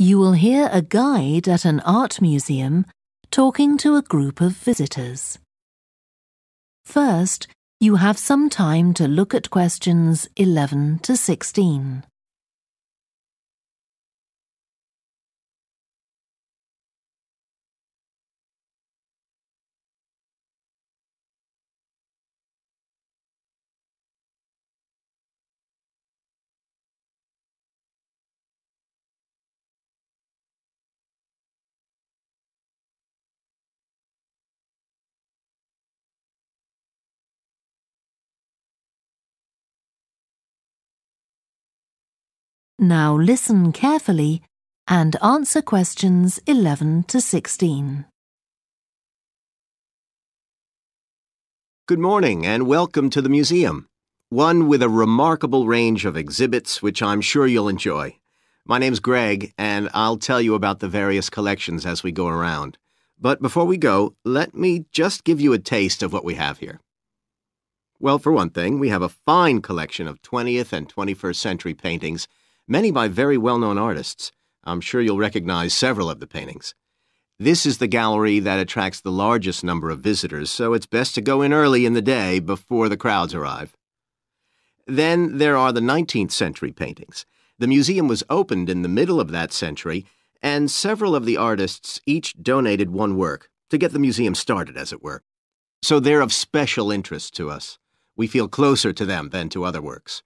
You will hear a guide at an art museum talking to a group of visitors. First, you have some time to look at questions 11 to 16. Now listen carefully and answer questions 11 to 16. Good morning and welcome to the museum, one with a remarkable range of exhibits which I'm sure you'll enjoy. My name's Greg and I'll tell you about the various collections as we go around. But before we go, let me just give you a taste of what we have here. Well, for one thing, we have a fine collection of 20th and 21st century paintings, many by very well-known artists. I'm sure you'll recognize several of the paintings. This is the gallery that attracts the largest number of visitors, so it's best to go in early in the day before the crowds arrive. Then there are the 19th century paintings. The museum was opened in the middle of that century, and several of the artists each donated one work to get the museum started, as it were. So they're of special interest to us. We feel closer to them than to other works.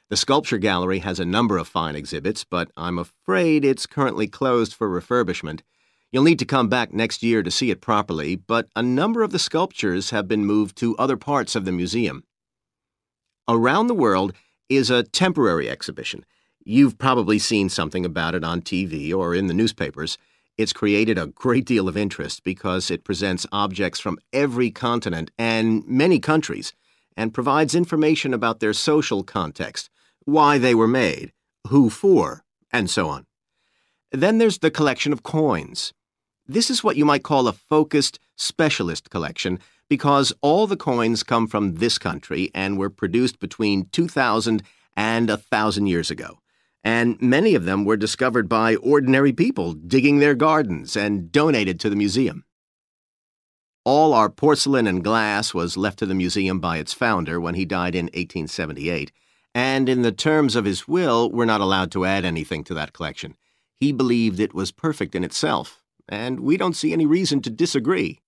The Sculpture Gallery has a number of fine exhibits, but I'm afraid it's currently closed for refurbishment. You'll need to come back next year to see it properly, but a number of the sculptures have been moved to other parts of the museum. Around the World is a temporary exhibition. You've probably seen something about it on TV or in the newspapers. It's created a great deal of interest because it presents objects from every continent and many countries and provides information about their social context, why they were made, who for, and so on. Then there's the collection of coins. This is what you might call a focused specialist collection because all the coins come from this country and were produced between 2,000 and 1,000 years ago. And many of them were discovered by ordinary people digging their gardens and donated to the museum. All our porcelain and glass was left to the museum by its founder when he died in 1878, and in the terms of his will, we're not allowed to add anything to that collection. He believed it was perfect in itself, and we don't see any reason to disagree.